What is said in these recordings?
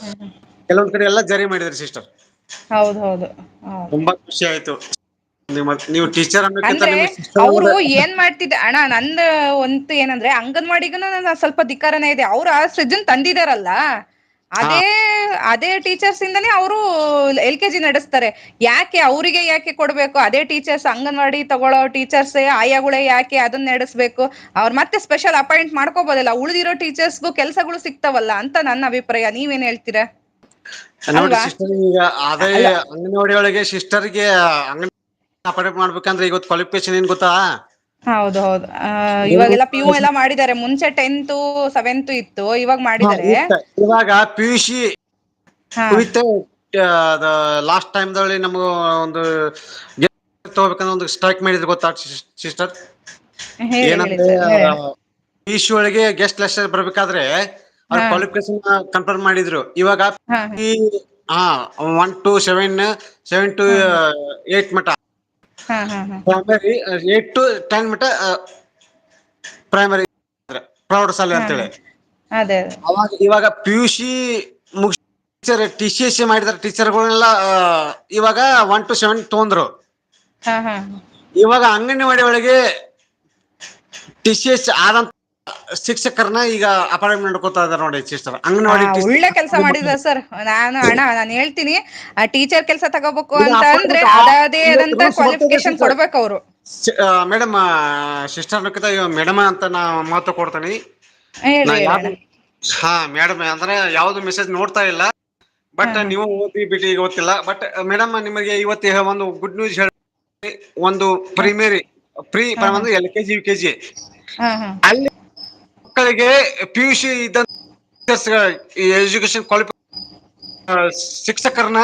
ಹ್ಮ್. ಕೆಲವೊಂದ್ ಕಡೆ ಎಲ್ಲ ಜಾರಿ ಮಾಡಿದ್ರಿ ಸಿಸ್ಟರ್. ಹೌದು ಹೌದು. ತುಂಬಾ ಖುಷಿ ಆಯ್ತು. ನೀವು ಟೀಚರ್ ಅನ್ನೋಕ್ಕಿಂತ ಅಂದ್ರೆ ನಿಮ್ಗೆ ಸಿಸ್ಟರ್ ಅವರು ಅನ್ನೋದು. ಏನ್ ಮಾಡ್ತಿದ್ದ ಅಣ್ಣ ನಂದ ಒಂತ ಏನಂದ್ರೆ ಅಂಗನವಾಡಿಗನು ಸ್ವಲ್ಪ ಧಿಕ್ಕಾರನೇ ಇದೆ. ಅವ್ರು ಆ ಸೃಜನ್ ತಂದಿದಾರಲ್ಲ ಹಾ ಅದೇ ಟೀಚರ್ಸ್ ಇಂದಾನೇ ಅವರು LKG ನಡೆಸ್ತಾರೆ. ಯಾಕೆ ಅವ್ರಿಗೆ ಯಾಕೆ ಕೊಡ್ಬೇಕು, ಅದೇ ಟೀಚರ್ಸ್ ಅಂಗನವಾಡಿ ತಗೊಳ್ಳೋ ಟೀಚರ್ಸ್ ಆಯಾಗಳೇ ಯಾಕೆ ಅದನ್ನ ನಡೆಸ್ಬೇಕು. ಅವ್ರು ಮತ್ತೆ ಸ್ಪೆಷಲ್ ಅಪಾಯಿಂಟ್ ಮಾಡ್ಕೋಬಹುದಲ್ಲ, ಉಳಿದಿರೋ ಟೀಚರ್ಸ್ಗೂ ಕೆಲ್ಸಗಳು ಸಿಕ್ತಾವಲ್ಲ ಅಂತ ನನ್ನ ಅಭಿಪ್ರಾಯ. ನೀವೇನ್ ಹೇಳ್ತೀರಾ? ನೋಡಿ ಅಲ್ವಾ? ಸಿಸ್ಟರ್, ಈಗ ಅದೇ ಅಲ್ಲ ಅಂಗನವಾಡಿ ಒಳಗೆ ಸಿಸ್ಟರ್ಗೆ ಅಪಾಯಿಂಟ್ ಮಾಡ್ಬೇಕಂದ್ರೆ ಇವತ್ತು ಕ್ವಾಲಿಫಿಕೇಶನ್ ಏನ್ ಗೊತ್ತಾ? ಹೌದು ಹೌದು. ಇವಾಗೆಲ್ಲ PU ಎಲ್ಲ ಮಾಡಿದ್ದಾರೆ. ಮುಂಚೆ 10th 7th ಇತ್ತು, ಇವಾಗ ಮಾಡಿದ್ದಾರೆ. ಇವಾಗ PUC ಹಾ ವಿತ್ ಲಾಸ್ಟ್ ಟೈಮ್ ನಮಗ ಒಂದು ತಗೋಬೇಕಂದ್ರೆ ಒಂದು ಸ್ಟ್ರೈಕ್ ಮಾಡಿದ್ರೆ ಗೊತ್ತಾ ಸಿಸ್ಟರ್? ಹೇಳಿ ಹೇಳಿ ಏನಂದ್ರೆ ಸರ್ ಹೇಳಿ. PUC ಒಳಗೆ ಗೆಸ್ಟ್ ಲೆಕ್ಚರರ್ ಬರ್ಬೇಕಾದ್ರೆ ಅವ್ರ ಹಾ ಕ್ವಾಲಿಫಿಕೇಶನ್ ಕನ್ಫರ್ಮ್ ಮಾಡಿದ್ರು. ಇವಾಗ ಹಾ ಹಾ 1 to 7, 7 to ಹಾ 8 ಮಟ ಹಾ ಹಾ ಹಾ ಪ್ರೈಮರಿ, 8 to 10 ಮಟ ಪ್ರೈಮರಿ ಪ್ರೌಢಶಾಲೆ ಹಾ ಹಾ ಅಂತೇಳಿ. ಅದೇ ಅದೇ. ಇವಾಗ PUC ಮುಗಿಸಿ TCS ಮಾಡಿದಾರೆ ಟೀಚರ್ಗಳನ್ನೆಲ್ಲ. ಇವಾಗ 1 to 7 ತೊಂದ್ರು. ಹಾ ಹಾ ಇವಾಗ ಅಂಗನವಾಡಿ ಒಳಗೆ TCS ಆದಂತ ಶಿಕ್ಷಕರನ್ನ ಈಗ ಅಪಾಯಿಂಟ್ಮೆಂಟ್ ಮಾಡ್ಕೊತಾ ಇದಾರೆ ನೋಡಿ ಸಿಸ್ಟರ್. ಅಂಗನವಾಡಿ ಒಳ್ಳೆ ಕೆಲಸ ಮಾಡಿದಾರೆ ಸರ್. ನಾನು ಹೇಳ್ತೀನಿ, ಆ ಟೀಚರ್ ಕೆಲಸ ತಗೋಬೇಕು ಈಗ ಅಂತ ಅಂದ್ರೆ ಅಪಾಯಿಂಟ್ಮೆಂಟ್ ಅದೇ ಇವತ್ತು ಆದಂತ ರೂಲ್ಸ್ ಬರ್ತಿದೆ ಕ್ವಾಲಿಫಿಕೇಶನ್ ಸಿಸ್ಟರ್. ಕೊಡ್ಬೇಕು ಅವರು. ಮೇಡಮ್ ಸಿಸ್ಟರ್ ಮೇಡಮ್ ಅಂತ ನಾ ಮಾತು ಕೊಡ್ತೀನಿ. ನಾ ಹೇಳಿ ಹೇಳಿ ಯಾವ್ದು ಅಣ್ಣ. ಮೇಡಮ್ ಅಂದ್ರೆ ಯಾವ್ದು ಮೆಸೇಜ್ ನೋಡ್ತಾ ಇಲ್ಲ. ಹಾ ಬಟ್ ಹಾ ನೀವು ಓದಿ ಬಿಟಿ ಗೊತ್ತಿಲ್ಲ. ಬಟ್ ಮೇಡಮ್ ನಿಮಗೆ ಇವತ್ತು ಒಂದು ಗುಡ್ ನ್ಯೂಸ್ ಹೇಳ. ಒಂದು ಪ್ರಿಮೇರಿ ಹಾ ಹಾ ಅಂದ್ರೆ LKG UKG ಹಾ ಹಾ ಅಲ್ಲಿ ಮಕ್ಕಳಿಗೆ PUC ಇದ್ದ ಎಜುಕೇಶನ್ ಕ್ವಾಲಿಫೈ ಶಿಕ್ಷಕರನ್ನ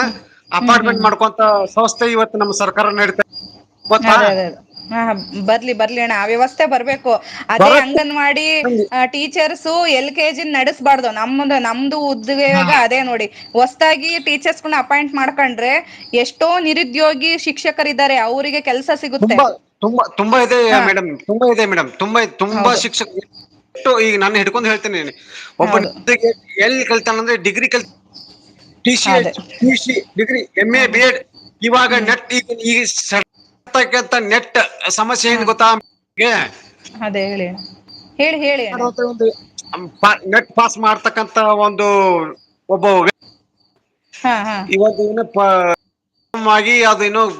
ಅಪಾಯಿಂಟ್ಮೆಂಟ್ ಹ್ಮ್ ಮಾಡ್ಕೊಂತ ಸಂಸ್ಥೆ ಇವತ್ತು ನಮ್ಮ ಸರ್ಕಾರ ನಡೀತಾ ಗೊತ್ತಾ? ಅದೇ ಅದೇ ಅದೇ. ಬರ್ಲಿ ಅಣ್ಣ, ಆ ವ್ಯವಸ್ಥೆ ಬರ್ಬೇಕು. ಅದೇ ಬರತ್ತೆ. Anganwadi teachers LKG ನಡೆಸಬಾರ್ದು. ನಮ್ದು ಹಾ ಉದ್ಯೋಗ ಅದೇ ನೋಡಿ. ಹೊಸದಾಗಿ ಟೀಚರ್ಸ್ಗಳನ್ನ ಅಪಾಯಿಂಟ್ ಮಾಡ್ಕೊಂಡ್ರೆ ಎಷ್ಟೋ ನಿರುದ್ಯೋಗಿ ಶಿಕ್ಷಕರಿದ್ದಾರೆ, ಅವರಿಗೆ ಕೆಲಸ ಸಿಗುತ್ತೆ. ತುಂಬಾ ತುಂಬಾ ತುಂಬಾ ಇದೆ ಹಾ ಮೇಡಮ್, ತುಂಬಾ ಇದೆ ಮೇಡಮ್, ತುಂಬಾ ಹೌದು ಶಿಕ್ಷಕ. ಈಗ ನಾನು ಹಿಡ್ಕೊಂಡು ಹೇಳ್ತೇನೆ, ಒಬ್ಬ ಹೌದು ಎಲ್ಲಿ ಕಲ್ತಾನಂದ್ರೆ ಡಿಗ್ರಿ ಅದೇ. PUC ಡಿಗ್ರಿ MA ಹ್ಮ್ BEd. ಇವಾಗ ಹ್ಮ್ ನೆಟ್ ಈಗ ನೆಟ್ ಸಮಸ್ಯೆ ಏನ್ ಹ್ಮ್ ಗೊತ್ತಾ? ಅದೇ ಹೇಳಿ ಅಣ್ಣ. ಹೇಳಿ ಅಣ್ಣ. ಒಂದು ನೆಟ್ ಪಾಸ್ ಮಾಡ್ತಕ್ಕಂತ ಒಂದು ಒಬ್ಬ ಹಾ ಹಾ ಇವತ್ತು ಅದೇನೋ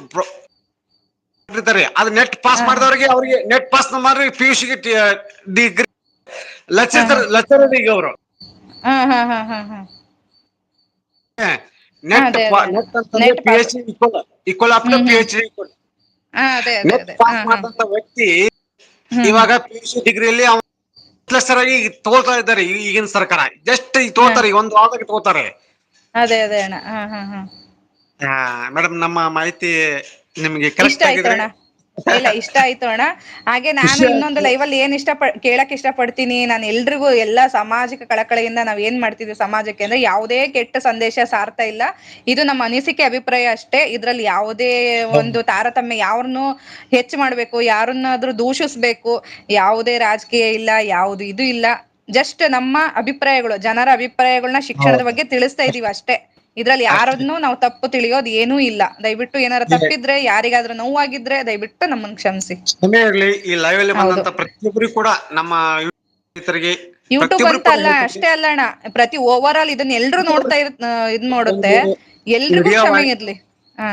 ಅದು ನೆಟ್ ಪಾಸ್ ಹಾ ಮಾಡಿದವ್ರಿಗೆ, ಅವ್ರಿಗೆ ನೆಟ್ ಪಾಸ್ ಮಾಡ್ರಿ PUC ಡಿಗ್ರಿ ಹಾ ಲೆಕ್ಚರರ್ ಈಗ ಅವರು. ಹಾ ಹಾ ಹಾ ಹಾ ಹಾ ನೆಟ್ ಅದೇ ಅದೇ ಅಣ್ಣ. ನೆಟ್ ಅಂತಂದ್ರೆ NET pass. PhD equal up to PhD. ಅದೇ ಅದೇ ನೆಟ್ ಅದೇ. ಹಾ ಪಾಸ್ ಹಾ ಮಾಡಿದಂತ ವ್ಯಕ್ತಿ ಹ್ಮ್ ಇವಾಗ PUC ಡಿಗ್ರಿಯಲ್ಲಿ ಆಗಿ ತಗೋಳ್ತಾ ಇದ್ದಾರೆ ಈಗಿನ ಸರ್ಕಾರ. ಜಸ್ಟ್ ಈಗ ಹಾ ತಗೋತಾರೆ, ಈಗ ಒಂದು ವಾರದಾಗ ತಗೋತಾರೆ. ಅದೇ ಅದೇ ಅಣ್ಣ. ಹಾ ಹಾ ಹಾ ಮೇಡಮ್, ನಮ್ಮ ಮಾಹಿತಿ ನಿಮ್ಗೆ ಇಷ್ಟ ಕರೆಕ್ಟ್ ಆಯ್ತು ಆಗಿದ್ರೆ ಅಣ್ಣ. ಇಲ್ಲ, ಇಷ್ಟ ಆಯ್ತು ಅಣ್ಣ. ಹಾಗೆ ನಾನು ಖುಷಿ ಇನ್ನೊಂದು ಆಯ್ತು. ಲೈವಲ್ಲಿ ಏನ್ ಕೇಳಕ್ ಇಷ್ಟ ಪಡ್ತೀನಿ, ನಾನು ಎಲ್ರಿಗೂ ಎಲ್ಲಾ ಸಾಮಾಜಿಕ ಕಳಕಳಿಯಿಂದ ನಾವ್ ಏನ್ ಮಾಡ್ತಿದ್ವಿ ಸಮಾಜಕ್ಕೆ ಅಂದ್ರೆ, ಯಾವುದೇ ಕೆಟ್ಟ ಸಂದೇಶ ಸಾರ್ತಾ ಇಲ್ಲ. ಇದು ನಮ್ಮ ಅನಿಸಿಕೆ, ಅಭಿಪ್ರಾಯ ಅಷ್ಟೇ. ಇದ್ರಲ್ಲಿ ಯಾವುದೇ ಒಂದು ತಾರತಮ್ಯ, ಯಾರನ್ನು ಹೆಚ್ಚು ಮಾಡ್ಬೇಕು, ಯಾರನ್ನಾದ್ರೂ ದೂಷಿಸ್ಬೇಕು, ಯಾವುದೇ ರಾಜಕೀಯ ಇಲ್ಲ, ಯಾವುದು ಇದು ಇಲ್ಲ. ಜಸ್ಟ್ ನಮ್ಮ ಅಭಿಪ್ರಾಯಗಳು, ಜನರ ಅಭಿಪ್ರಾಯಗಳನ್ನ ಶಿಕ್ಷಣದ ಹೌದು ಬಗ್ಗೆ ತಿಳಿಸ್ತಾ ಇದೀವಿ ಅಷ್ಟೇ. ಇದ್ರಲ್ಲಿ ಅಷ್ಟೇ. ಯಾರನ್ನು ನಾವು ತಪ್ಪು ತಿಳಿಯೋದು ಏನೂ ಇಲ್ಲ. ದಯವಿಟ್ಟು ಏನಾರ ತಪ್ಪಿದ್ರೆ, ಯಾರಿಗಾದ್ರೂ ನೋವಾಗಿದ್ರೆ ದಯವಿಟ್ಟು ನಮ್ಮನ್ನು ಕ್ಷಮಿಸಿ. ಕ್ಷಮೆ ಇರ್ಲಿ. ಈ ಲೈವ್ ಅಲ್ಲಿ ಹೌದು. ಬಂದಂತ ಪ್ರತಿಯೊಬ್ಬರಿಗೂ ಕೂಡ, ನಮ್ಮ ರೈತರಿಗೆ ಯೂಟ್ಯೂಬ್ ಪ್ರತಿಯೊಬ್ಬರು ಅಂತ ಕೂಡ ಅಲ್ಲ ಹೇಳ್ತೀನಿ. ಅಷ್ಟೇ ಅಲ್ಲಣ್ಣ, ಪ್ರತಿ ಓವರ್ ಆಲ್ ಇದನ್ನ ಎಲ್ರು ನೋಡ್ತಾ ಇದ್ ನೋಡುತ್ತೆ. ಒಂದು ಎಲ್ರಿಗೂ ಮೀಡಿಯಾ ಕ್ಷಮೆ ವಾಹಿನಿ, ಇರ್ಲಿ. ಹ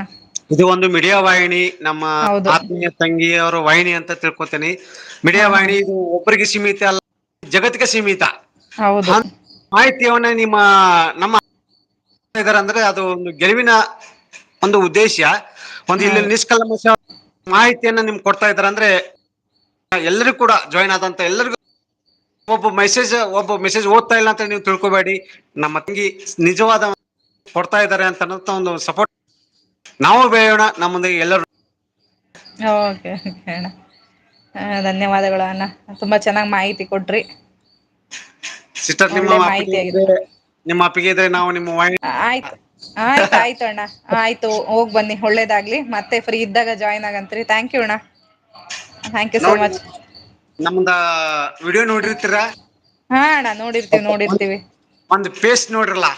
ಇದು ಒಂದು ಮೀಡಿಯಾ ವಾಹಿನಿ, ನಮ್ಮ ಹೌದು ಆತ್ಮೀಯ ತಂಗಿಯವರ ವಾಹಿನಿ ಅಂತ ತಿಳ್ಕೊತೀನಿ. ಹಾ ಮೀಡಿಯಾ ಹಾ ವಾಹಿನಿ ಇದು ಒಬ್ಬರಿಗೆ ಸೀಮಿತ ಅಲ್ಲ, ಜಗತ್ತಿಗೆ ಸೀಮಿತ. ಹೌದು ಮಾಹಿತಿಯವನ್ನ ನಮ್ಮ ಇದಾರೆ ಅಂದ್ರೆ ಅದು ಒಂದು ಗೆಲುವಿನ ಒಂದು ಉದ್ದೇಶ. ಒಂದು ಇಲ್ಲಿ ಹೌದು ನಿಷ್ಕಲ್ಮಶ ಮಾಹಿತಿಯನ್ನ ನಿಮ್ಗೆ ಕೊಡ್ತಾ ಇದಾರೆ ಅಂದ್ರೆ, ಎಲ್ಲರಿಗೂ ಕೂಡ ಜಾಯಿನ್ ಆದಂತ ಎಲ್ಲರಿಗೂ, ಒಬ್ಬ ಮೆಸೇಜ್ ಓದ್ತಾ ಇಲ್ಲ ಅಂತ ನೀವು ತಿಳ್ಕೊಬೇಡಿ. ನಮ್ಮ ತಂಗಿ ನಿಜವಾದ ಕೊಡ್ತಾ ಇದ್ದಾರೆ ಅಂತ ಒಂದು ಸಪೋರ್ಟ್. ನಾವು ಬೆಳೆಯೋಣ, ನಮ್ಮೊಂದಿಗೆ ಎಲ್ಲರೂ. ಓಕೆ ಅಣ್ಣ. ಧನ್ಯವಾದಗಳು ಅಣ್ಣ, ತುಂಬಾ ಚೆನ್ನಾಗ್ ಮಾಹಿತಿ ಕೊಟ್ರಿ. ಸಿಸ್ಟರ್, ನಿಮ್ಮ ಒಳ್ಳೆ ಅಪ್ಪಿಗೆ ಮಾಹಿತಿ ಇದ್ರೆ, ಆಗಿತ್ತು. ನಾವು ನಿಮ್ಮ ವಾಹಿನಿ ಆಯ್ತು ಅಣ್ಣ. ಆಯ್ತು, ಹೋಗ್ ಬನ್ನಿ, ಒಳ್ಳೇದಾಗ್ಲಿ. ಮತ್ತೆ ಫ್ರೀ ಇದ್ದಾಗ ಜಾಯ್ನ್ ಆಗಂತ್ರಿ. ಥ್ಯಾಂಕ್ ಯು ಅಣ್ಣ. ಥ್ಯಾಂಕ್ ಯು ಸೋ ನೋಡಿ, ಮಚ್. ನಮ್ದ ವಿಡಿಯೋ ನೋಡಿರ್ತೀರಾ? ಹಾ ಅಣ್ಣ, ನೋಡಿರ್ತೀವಿ. ಒಂದು ಪೇಸ್ಟ್ ನೋಡ್ರಲ್ಲ.